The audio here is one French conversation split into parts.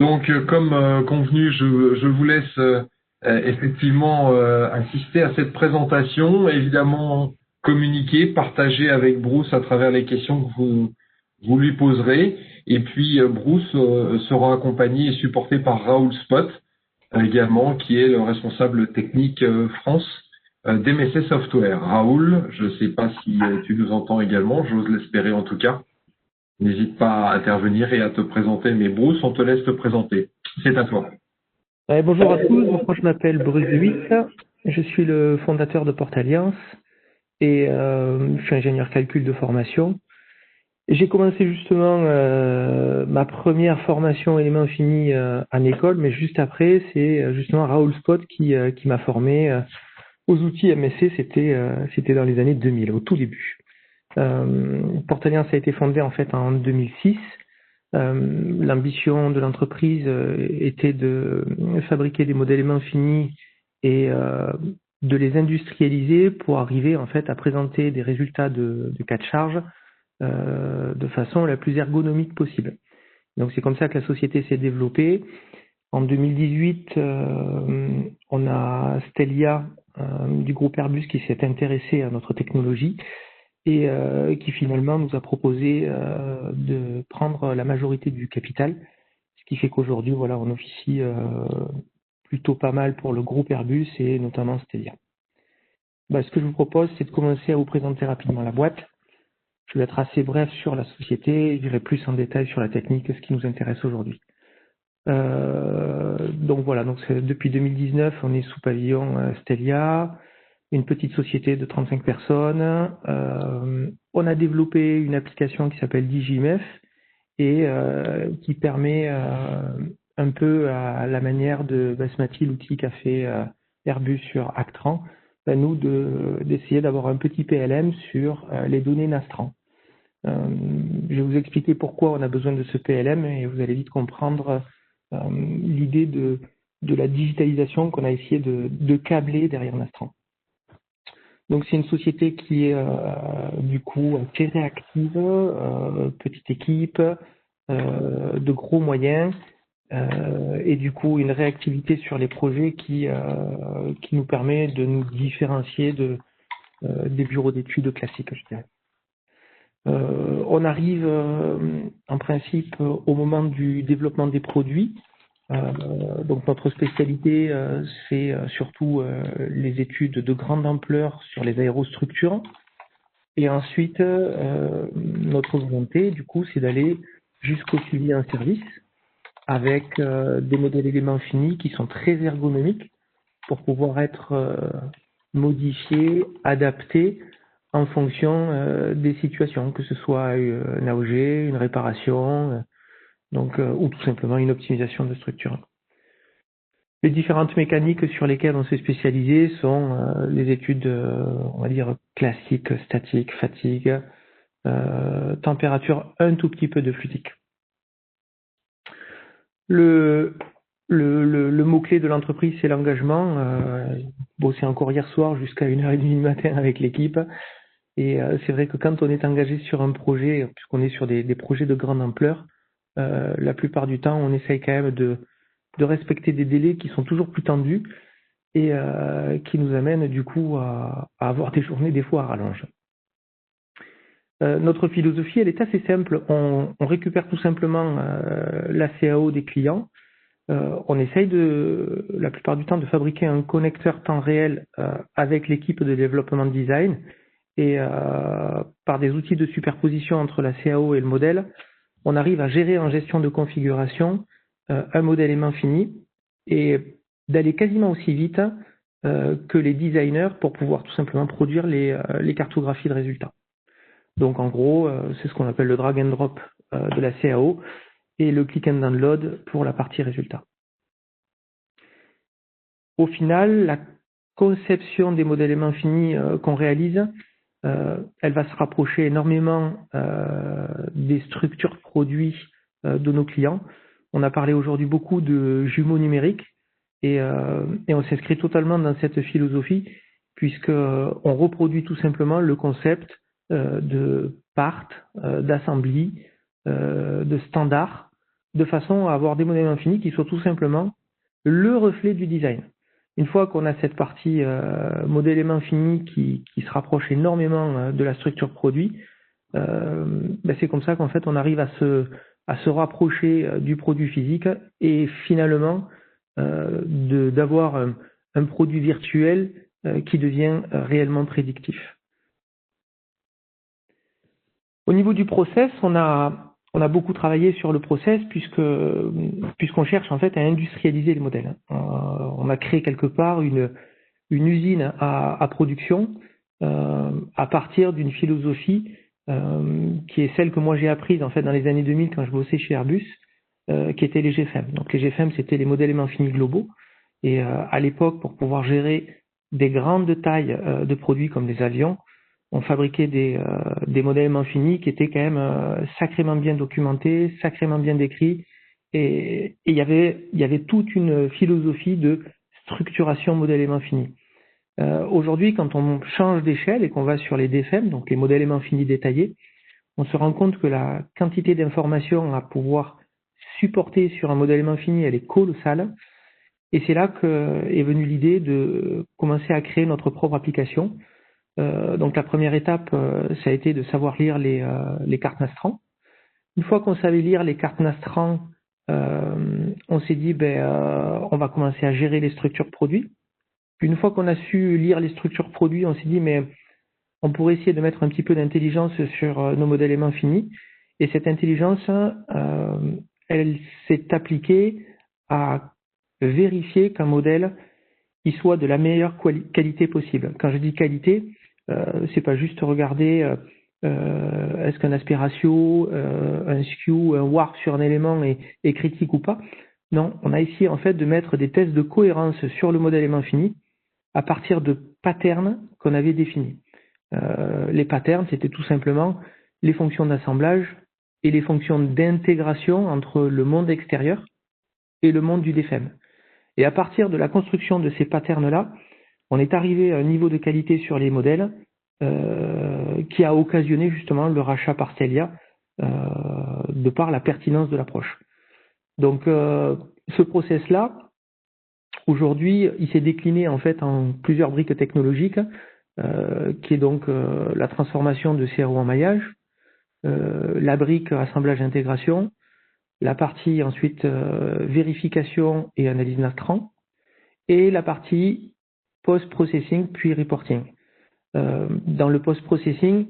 Donc, comme convenu, je vous laisse effectivement assister à cette présentation, évidemment communiquer, partager avec Bruce à travers les questions que vous lui poserez. Et puis, Bruce sera accompagné et supporté par Raoul Spot, également, qui est le responsable technique France d'MSC Software. Raoul, je ne sais pas si tu nous entends également, j'ose l'espérer en tout cas. N'hésite pas à intervenir et à te présenter. Mais Bruce, on te laisse te présenter. C'est à toi. Bonjour à tous, donc moi je m'appelle Bruce Dewitt, je suis le fondateur de Porte Alliance et je suis ingénieur calcul de formation. J'ai commencé justement ma première formation éléments finis en école, mais juste après c'est justement Raoul Spot qui m'a formé aux outils MSC, c'était dans les années 2000, au tout début. Porte Alliance a été fondée en fait en 2006. L'ambition de l'entreprise était de fabriquer des modèles aimants finis et de les industrialiser pour arriver en fait à présenter des résultats de cas de charge de façon la plus ergonomique possible. Donc c'est comme ça que la société s'est développée. En 2018, on a Stelia du groupe Airbus qui s'est intéressé à notre technologie et qui finalement nous a proposé de prendre la majorité du capital, ce qui fait qu'aujourd'hui, voilà, on officie plutôt pas mal pour le groupe Airbus et notamment Stelia. Ce que je vous propose, c'est de commencer à vous présenter rapidement la boîte. Je vais être assez bref sur la société, je dirai plus en détail sur la technique, ce qui nous intéresse aujourd'hui. Donc voilà, depuis 2019, on est sous pavillon Stelia, une petite société de 35 personnes. On a développé une application qui s'appelle DigiMF et qui permet un peu à la manière de Basmati, l'outil qu'a fait Airbus sur Actran, nous d'essayer d'avoir un petit PLM sur les données Nastran. Je vais vous expliquer pourquoi on a besoin de ce PLM et vous allez vite comprendre l'idée de la digitalisation qu'on a essayé de câbler derrière Nastran. Donc c'est une société qui est du coup très réactive, petite équipe, de gros moyens et du coup une réactivité sur les projets qui nous permet de nous différencier des bureaux d'études classiques, je dirais. On arrive en principe au moment du développement des produits. Donc notre spécialité, c'est surtout les études de grande ampleur sur les aérostructures. Et ensuite, notre volonté, du coup, c'est d'aller jusqu'au suivi en service avec des modèles éléments finis qui sont très ergonomiques pour pouvoir être modifiés, adaptés en fonction des situations, que ce soit un AOG, une réparation, ou tout simplement une optimisation de structure. Les différentes mécaniques sur lesquelles on s'est spécialisé sont les études, on va dire, classiques, statiques, fatigue, température, un tout petit peu de fluidique. Le mot-clé de l'entreprise, c'est l'engagement. Bossé encore hier soir jusqu'à 1h30 du matin avec l'équipe. Et c'est vrai que quand on est engagé sur un projet, puisqu'on est sur des projets de grande ampleur, la plupart du temps, on essaye quand même de respecter des délais qui sont toujours plus tendus et qui nous amènent du coup à avoir des journées des fois à rallonge. Notre philosophie, elle est assez simple. On récupère tout simplement la CAO des clients. On essaye la plupart du temps de fabriquer un connecteur temps réel avec l'équipe de développement de design et par des outils de superposition entre la CAO et le modèle, on arrive à gérer en gestion de configuration un modèle aimant fini et d'aller quasiment aussi vite que les designers pour pouvoir tout simplement produire les cartographies de résultats. Donc en gros, c'est ce qu'on appelle le drag and drop de la CAO et le click and download pour la partie résultat. Au final, la conception des modèles aimants finis qu'on réalise, elle va se rapprocher énormément des structures produits de nos clients. On a parlé aujourd'hui beaucoup de jumeaux numériques et on s'inscrit totalement dans cette philosophie puisque on reproduit tout simplement le concept de part, d'assembly, de standard de façon à avoir des modèles infinis qui soient tout simplement le reflet du design. Une fois qu'on a cette partie modèle infini qui se rapproche énormément de la structure produit, c'est comme ça qu'en fait on arrive à se rapprocher du produit physique et finalement d'avoir un produit virtuel qui devient réellement prédictif. Au niveau du process, on a beaucoup travaillé sur le process puisqu'on cherche en fait à industrialiser les modèles. On a créé quelque part une usine à production à partir d'une philosophie qui est celle que moi j'ai apprise en fait dans les années 2000 quand je bossais chez Airbus, qui était les GFM. Donc les GFM, c'était les modèles infinis globaux. Et à l'époque, pour pouvoir gérer des grandes tailles de produits comme les avions, on fabriquait des modèles infinis qui étaient quand même sacrément bien documentés, sacrément bien décrits. Et il y avait toute une philosophie de structuration modèle infini. Aujourd'hui, quand on change d'échelle et qu'on va sur les DFM, donc les modèles infinis détaillés, on se rend compte que la quantité d'informations à pouvoir supporter sur un modèle infini, elle est colossale. Et c'est là qu'est venue l'idée de commencer à créer notre propre application. Donc la première étape, ça a été de savoir lire les cartes Nastran. Une fois qu'on savait lire les cartes Nastran, on s'est dit on va commencer à gérer les structures produits. Puis une fois qu'on a su lire les structures produits, on s'est dit mais on pourrait essayer de mettre un petit peu d'intelligence sur nos modèles infinis. Et cette intelligence, elle s'est appliquée à vérifier qu'un modèle il soit de la meilleure qualité possible. Quand je dis qualité, c'est pas juste regarder est-ce qu'un aspect ratio, un skew, un warp sur un élément est critique ou pas. Non, on a essayé en fait de mettre des tests de cohérence sur le modèle infini à partir de patterns qu'on avait définis. Les patterns, c'était tout simplement les fonctions d'assemblage et les fonctions d'intégration entre le monde extérieur et le monde du DFM. Et à partir de la construction de ces patterns-là, on est arrivé à un niveau de qualité sur les modèles qui a occasionné justement le rachat par Stelia de par la pertinence de l'approche. Donc ce process-là, aujourd'hui, il s'est décliné en fait en plusieurs briques technologiques, qui est donc la transformation de CRO en maillage, la brique assemblage intégration, la partie ensuite vérification et analyse Nastran, et la partie post-processing puis reporting. Dans le post-processing,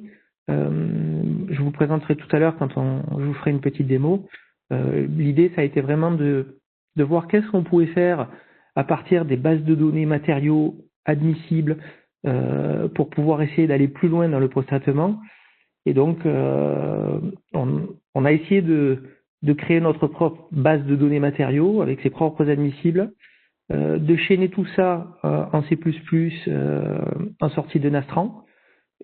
je vous présenterai tout à l'heure quand je vous ferai une petite démo. L'idée, ça a été vraiment de voir qu'est-ce qu'on pouvait faire à partir des bases de données matériaux admissibles pour pouvoir essayer d'aller plus loin dans le post-traitement. Et donc, on a essayé de créer notre propre base de données matériaux avec ses propres admissibles, de chaîner tout ça en C++ en sortie de Nastran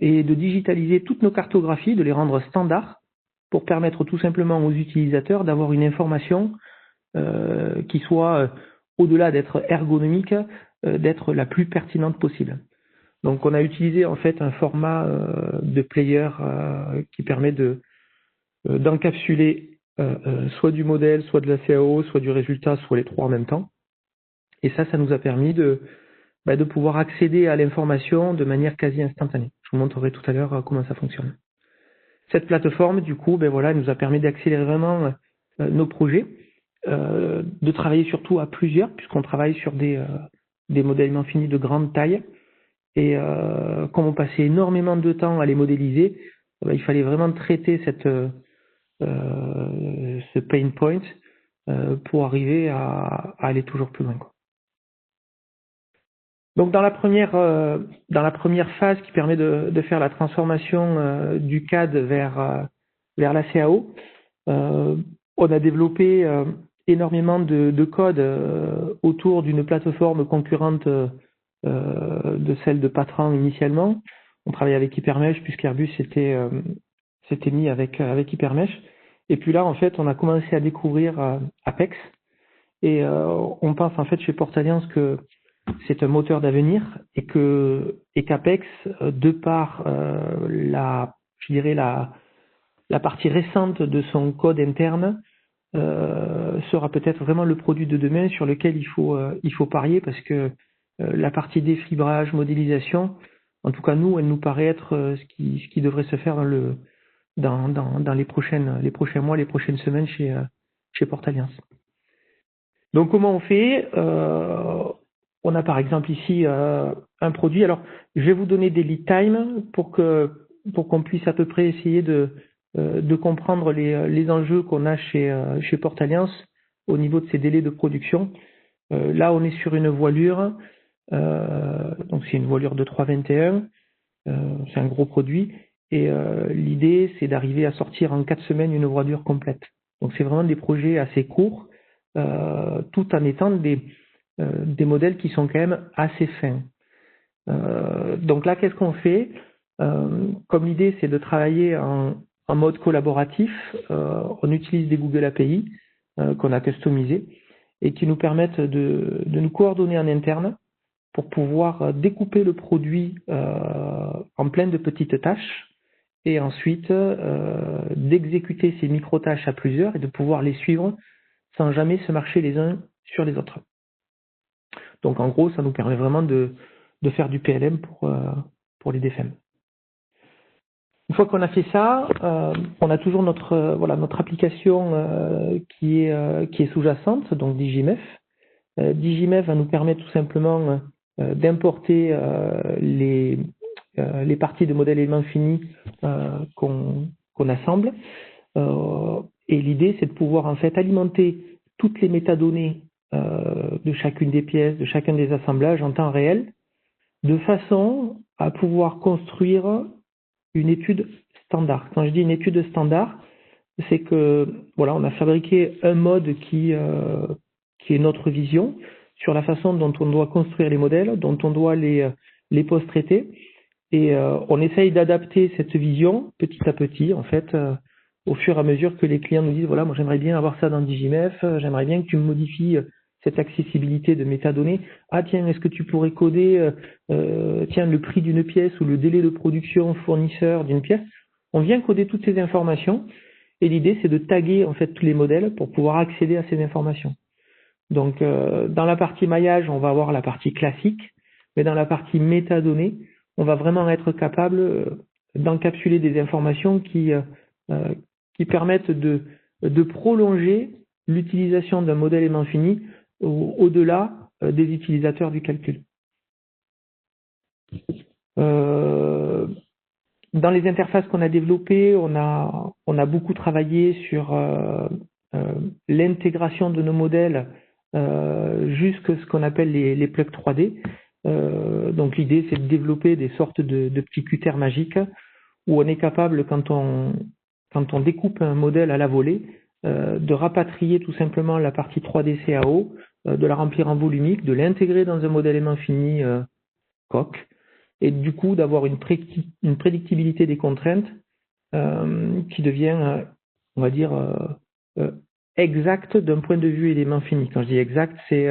et de digitaliser toutes nos cartographies, de les rendre standards pour permettre tout simplement aux utilisateurs d'avoir une information qui soit, au-delà d'être ergonomique, d'être la plus pertinente possible. Donc on a utilisé en fait un format de player qui permet d'encapsuler soit du modèle, soit de la CAO, soit du résultat, soit les trois en même temps. Et ça nous a permis de pouvoir accéder à l'information de manière quasi instantanée. Je vous montrerai tout à l'heure comment ça fonctionne. Cette plateforme, du coup, elle nous a permis d'accélérer vraiment nos projets, de travailler surtout à plusieurs, puisqu'on travaille sur des modèles infinis de grande taille. Et comme on passait énormément de temps à les modéliser, il fallait vraiment traiter ce pain point pour arriver à aller toujours plus loin, quoi. Donc dans la première phase qui permet de faire la transformation du CAD vers la CAO, on a développé énormément de code autour d'une plateforme concurrente de celle de Patran initialement. On travaillait avec Hypermesh puisqu'Airbus s'était mis avec Hypermesh. Et puis là, en fait, on a commencé à découvrir Apex. Et on pense en fait chez Portalliance que c'est un moteur d'avenir et qu'Apex, de par la partie récente de son code interne, sera peut-être vraiment le produit de demain sur lequel il faut parier parce que la partie défibrage, modélisation, en tout cas nous, elle nous paraît être ce qui devrait se faire dans les prochains mois, les prochaines semaines chez Porte Alliance. Donc comment on fait on a par exemple ici un produit. Alors je vais vous donner des lead time pour qu'on puisse à peu près essayer de comprendre les enjeux qu'on a chez Porte Alliance au niveau de ces délais de production. Là on est sur une voilure, donc c'est une voilure de 321, c'est un gros produit. Et l'idée, c'est d'arriver à sortir en 4 semaines une voilure complète. Donc c'est vraiment des projets assez courts, tout en étant des modèles qui sont quand même assez fins. Donc là, qu'est-ce qu'on fait comme l'idée, c'est de travailler en mode collaboratif. On utilise des Google API qu'on a customisés et qui nous permettent de nous coordonner en interne pour pouvoir découper le produit en plein de petites tâches et ensuite d'exécuter ces micro-tâches à plusieurs et de pouvoir les suivre sans jamais se marcher les uns sur les autres. Donc en gros, ça nous permet vraiment de faire du PLM pour les DFM. Une fois qu'on a fait ça, on a toujours notre application qui est sous-jacente, donc Digimef. Digimef va nous permettre tout simplement d'importer les parties de modèles éléments finis qu'on assemble. Et l'idée, c'est de pouvoir en fait alimenter toutes les métadonnées de chacune des pièces, de chacun des assemblages en temps réel, de façon à pouvoir construire une étude standard. Quand je dis une étude standard, c'est que voilà, on a fabriqué un mode qui est notre vision sur la façon dont on doit construire les modèles, dont on doit les post-traiter. Et on essaye d'adapter cette vision petit à petit, en fait, au fur et à mesure que les clients nous disent, voilà, moi j'aimerais bien avoir ça dans Digimef, j'aimerais bien que tu me modifies cette accessibilité de métadonnées. Ah tiens, est-ce que tu pourrais coder le prix d'une pièce ou le délai de production fournisseur d'une pièce? On vient coder toutes ces informations et l'idée c'est de taguer en fait tous les modèles pour pouvoir accéder à ces informations. Donc dans la partie maillage, on va avoir la partie classique, mais dans la partie métadonnées, on va vraiment être capable d'encapsuler des informations qui permettent de prolonger l'utilisation d'un modèle aimant fini au-delà des utilisateurs du calcul. Dans les interfaces qu'on a développées, on a beaucoup travaillé sur l'intégration de nos modèles jusqu'à ce qu'on appelle les plugs 3D. Donc l'idée, c'est de développer des sortes de petits cutters magiques où on est capable, quand on découpe un modèle à la volée, de rapatrier tout simplement la partie 3D CAO, de la remplir en volumique, de l'intégrer dans un modèle aimant fini COC, et du coup d'avoir une prédictibilité des contraintes qui devient, on va dire, exacte d'un point de vue élément fini. Quand je dis exact, c'est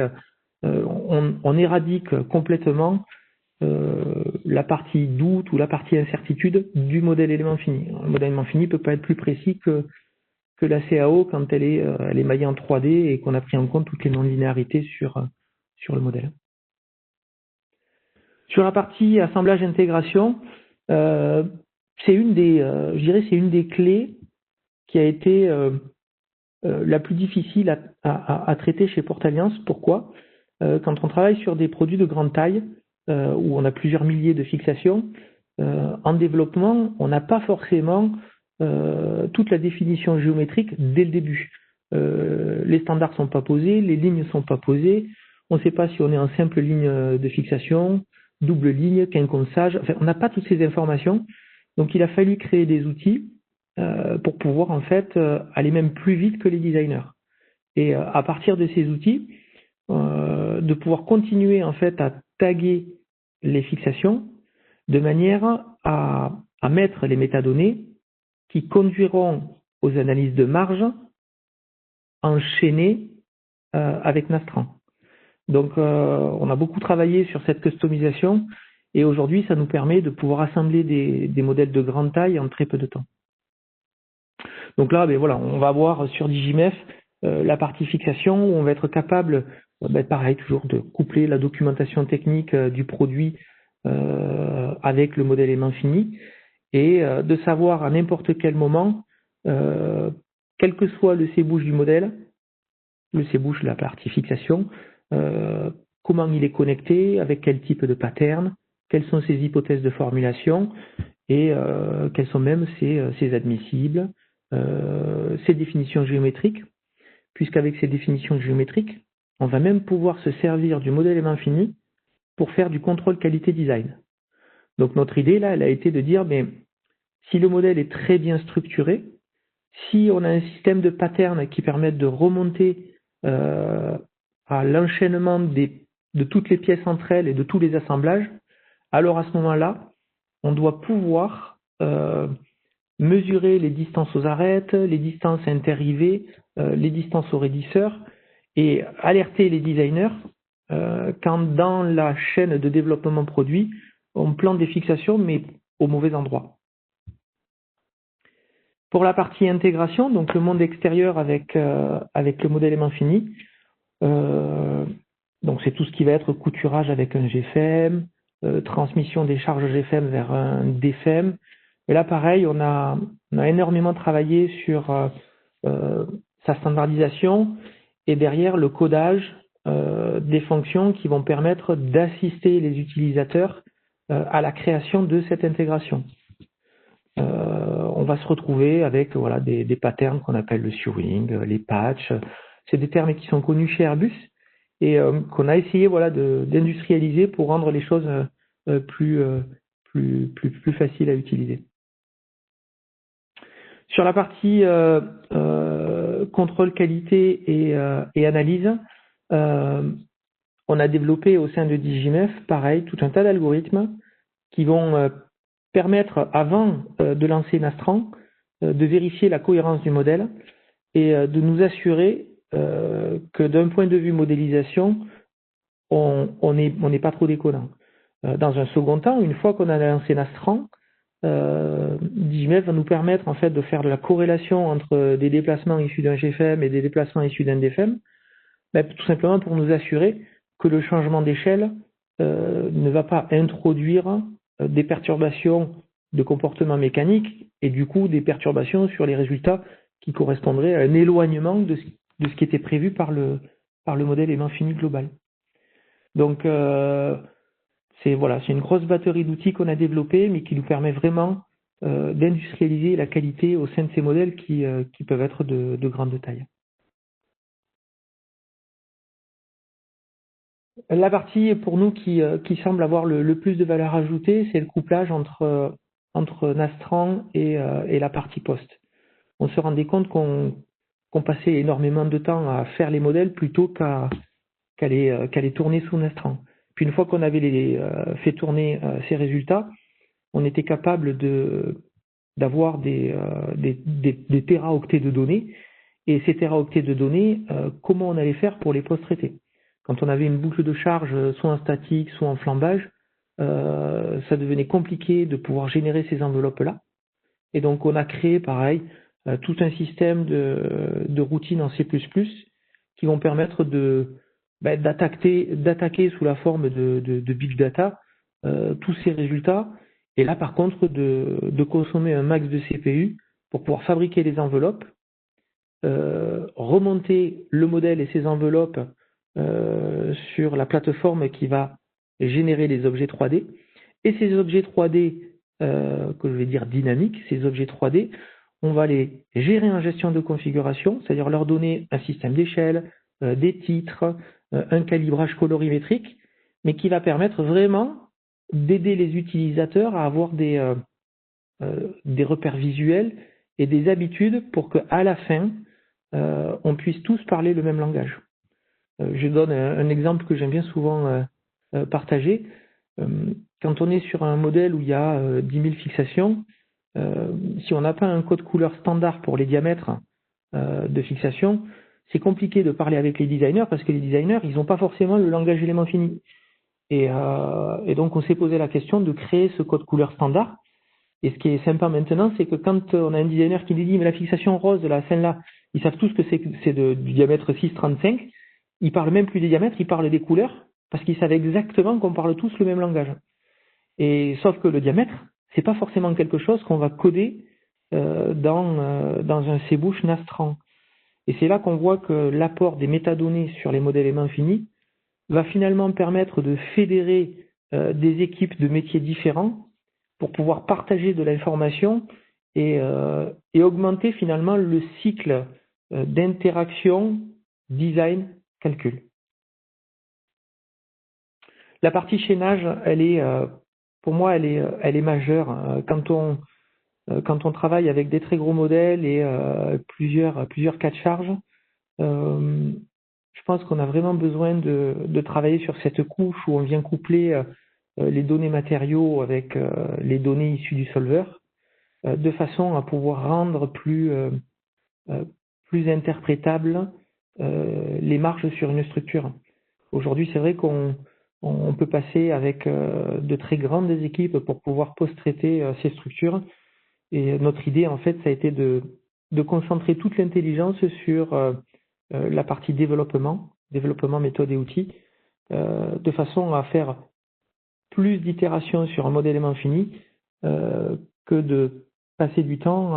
on éradique complètement la partie doute ou la partie incertitude du modèle élément fini. Un modèle élément fini peut pas être plus précis que la CAO quand elle est maillée en 3D et qu'on a pris en compte toutes les non-linéarités sur le modèle. Sur la partie assemblage intégration, c'est une des clés qui a été la plus difficile à traiter chez Porte Alliance. Pourquoi ? Quand on travaille sur des produits de grande taille, où on a plusieurs milliers de fixations, en développement, on n'a pas forcément toute la définition géométrique dès le début. Les standards ne sont pas posés, les lignes ne sont pas posées, on ne sait pas si on est en simple ligne de fixation, double ligne, quinconçage, enfin, on n'a pas toutes ces informations. Donc il a fallu créer des outils pour pouvoir en fait aller même plus vite que les designers. Et à partir de ces outils, de pouvoir continuer en fait à taguer les fixations de manière à mettre les métadonnées qui conduiront aux analyses de marge enchaînées avec Nastran. Donc on a beaucoup travaillé sur cette customisation et aujourd'hui ça nous permet de pouvoir assembler des modèles de grande taille en très peu de temps. Donc là, ben voilà, on va avoir sur Digimef la partie fixation, où on va être capable, pareil, toujours de coupler la documentation technique du produit avec le modèle aimant fini, et de savoir à n'importe quel moment, quel que soit le C-bouche du modèle, le C-bouche, la partie fixation, comment il est connecté, avec quel type de pattern, quelles sont ses hypothèses de formulation, et quels sont même ses admissibles, ses définitions géométriques, puisqu'avec ces définitions géométriques, on va même pouvoir se servir du modèle aimant fini pour faire du contrôle qualité design. Donc notre idée là, elle a été de dire, mais si le modèle est très bien structuré, si on a un système de patterns qui permettent de remonter à l'enchaînement de toutes les pièces entre elles et de tous les assemblages, alors à ce moment-là, on doit pouvoir mesurer les distances aux arêtes, les distances interrivées, les distances aux raidisseurs, et alerter les designers quand dans la chaîne de développement produit, on plante des fixations, mais au mauvais endroit. Pour la partie intégration, donc le monde extérieur avec le modèle aimant fini, donc c'est tout ce qui va être couturage avec un GFEM, transmission des charges GFEM vers un DFEM. Et là, pareil, on a énormément travaillé sur sa standardisation et derrière le codage des fonctions qui vont permettre d'assister les utilisateurs à la création de cette intégration. On va se retrouver avec des patterns qu'on appelle le sewing, les patchs. C'est des termes qui sont connus chez Airbus et qu'on a essayé d'industrialiser pour rendre les choses plus faciles à utiliser. Sur la partie contrôle qualité et analyse, on a développé au sein de DigiMef, pareil, tout un tas d'algorithmes qui vont permettre, avant de lancer Nastran, de vérifier la cohérence du modèle et de nous assurer que d'un point de vue modélisation, on n'est pas trop déconnant. Dans un second temps, une fois qu'on a lancé Nastran, DigiMef va nous permettre en fait de faire de la corrélation entre des déplacements issus d'un GFEM et des déplacements issus d'un DFEM, tout simplement pour nous assurer que le changement d'échelle ne va pas introduire des perturbations de comportement mécanique et du coup des perturbations sur les résultats qui correspondraient à un éloignement de ce qui était prévu par le modèle aimant fini global. Donc c'est une grosse batterie d'outils qu'on a développée mais qui nous permet vraiment d'industrialiser la qualité au sein de ces modèles qui peuvent être de grande taille. La partie pour nous qui semble avoir le plus de valeur ajoutée, c'est le couplage entre Nastran et la partie post. On se rendait compte qu'on passait énormément de temps à faire les modèles plutôt qu'à les tourner sous Nastran. Puis une fois qu'on avait fait tourner ces résultats, on était capable d'avoir des téraoctets de données. Et ces téraoctets de données, comment on allait faire pour les post-traiter? Quand on avait une boucle de charge soit en statique, soit en flambage, ça devenait compliqué de pouvoir générer ces enveloppes-là. Et donc on a créé, pareil, tout un système de routines en C++ qui vont permettre d'attaquer sous la forme de big data tous ces résultats. Et là, par contre, de consommer un max de CPU pour pouvoir fabriquer les enveloppes, remonter le modèle et ses enveloppes sur la plateforme qui va générer les objets 3D. Et ces objets 3D, que je vais dire dynamiques, ces objets 3D, on va les gérer en gestion de configuration, c'est-à-dire leur donner un système d'échelle, des titres, un calibrage colorimétrique, mais qui va permettre vraiment d'aider les utilisateurs à avoir des repères visuels et des habitudes pour qu'à la fin, on puisse tous parler le même langage. Je donne un exemple que j'aime bien souvent partager. Quand on est sur un modèle où il y a 10 000 fixations, si on n'a pas un code couleur standard pour les diamètres de fixation, c'est compliqué de parler avec les designers parce que les designers, ils n'ont pas forcément le langage élément fini. Et donc, on s'est posé la question de créer ce code couleur standard. Et ce qui est sympa maintenant, c'est que quand on a un designer qui nous dit « mais la fixation rose, là, celle-là, ils savent tous que c'est du diamètre 6,35. Ils parlent même plus des diamètres, ils parlent des couleurs, parce qu'ils savent exactement qu'on parle tous le même langage. Et sauf que le diamètre, c'est pas forcément quelque chose qu'on va coder dans un C-Boosh Nastran. Et c'est là qu'on voit que l'apport des métadonnées sur les modèles aimants finis va finalement permettre de fédérer des équipes de métiers différents pour pouvoir partager de l'information et augmenter finalement le cycle d'interaction, design, calcul. La partie chaînage, elle est, pour moi, elle est majeure. Quand on travaille avec des très gros modèles et plusieurs cas de charge, je pense qu'on a vraiment besoin de travailler sur cette couche où on vient coupler les données matériaux avec les données issues du solveur, de façon à pouvoir rendre plus interprétables les marges sur une structure. Aujourd'hui, c'est vrai qu'on peut passer avec de très grandes équipes pour pouvoir post-traiter ces structures. Et notre idée, en fait, ça a été de concentrer toute l'intelligence sur la partie développement méthode et outils, de façon à faire plus d'itérations sur un modèle aimant fini que de passer du temps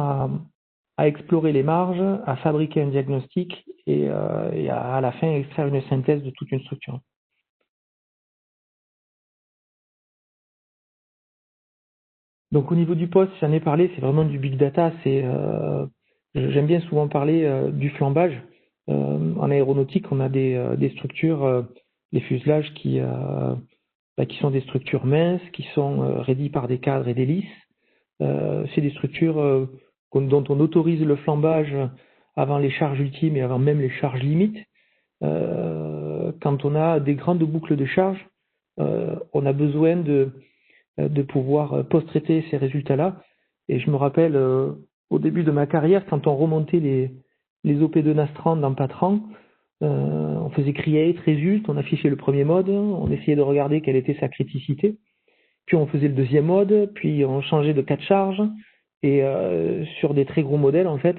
à explorer les marges, à fabriquer un diagnostic et à la fin extraire une synthèse de toute une structure. Donc au niveau du poste, j'en ai parlé, c'est vraiment du big data. J'aime bien souvent parler du flambage. En aéronautique, on a des structures, les fuselages qui sont des structures minces, qui sont raidis par des cadres et des lisses. C'est des structures dont on autorise le flambage avant les charges ultimes et avant même les charges limites. Quand on a des grandes boucles de charge, on a besoin de pouvoir post-traiter ces résultats-là. Et je me rappelle au début de ma carrière, quand on remontait les OP2 Nastran dans Patran, on faisait create, result, on affichait le premier mode, on essayait de regarder quelle était sa criticité, puis on faisait le deuxième mode, puis on changeait de cas de charge, et sur des très gros modèles, en fait,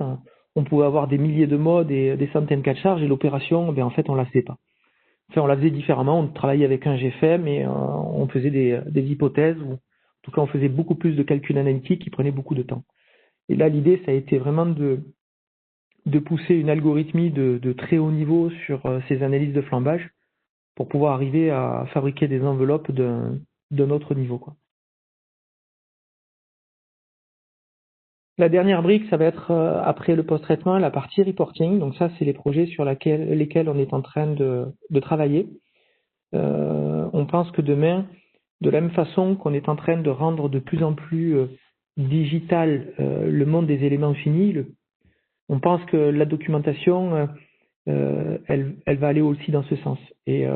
on pouvait avoir des milliers de modes et des centaines de cas de charge, et l'opération, en fait, on la faisait pas. Enfin, on la faisait différemment, on travaillait avec un GFM et on faisait des hypothèses, ou en tout cas on faisait beaucoup plus de calculs analytiques qui prenaient beaucoup de temps. Et là, l'idée, ça a été vraiment de pousser une algorithmie de très haut niveau sur ces analyses de flambage pour pouvoir arriver à fabriquer des enveloppes d'un autre niveau, quoi. La dernière brique, ça va être après le post-traitement, la partie reporting. Donc ça, c'est les projets sur lesquels on est en train de travailler. On pense que demain, de la même façon qu'on est en train de rendre de plus en plus digital le monde des éléments finis, on pense que la documentation, elle va aller aussi dans ce sens. Et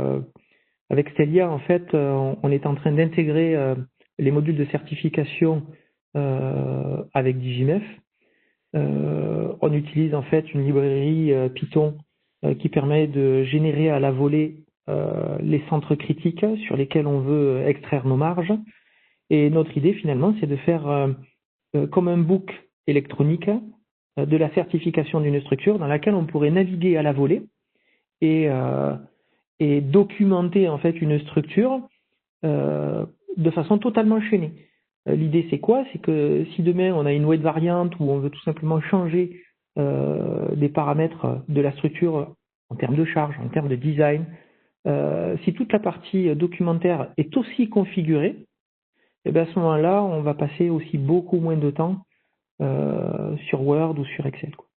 avec Stellia, en fait, on est en train d'intégrer les modules de certification avec Digimef. On utilise en fait une librairie Python qui permet de générer à la volée les centres critiques sur lesquels on veut extraire nos marges. Et notre idée finalement, c'est de faire comme un book électronique de la certification d'une structure dans laquelle on pourrait naviguer à la volée et documenter en fait une structure de façon totalement chaînée. L'idée c'est quoi? C'est que si demain on a une weight variante où on veut tout simplement changer des paramètres de la structure en termes de charge, en termes de design, si toute la partie documentaire est aussi configurée, et bien à ce moment-là, on va passer aussi beaucoup moins de temps sur Word ou sur Excel, quoi.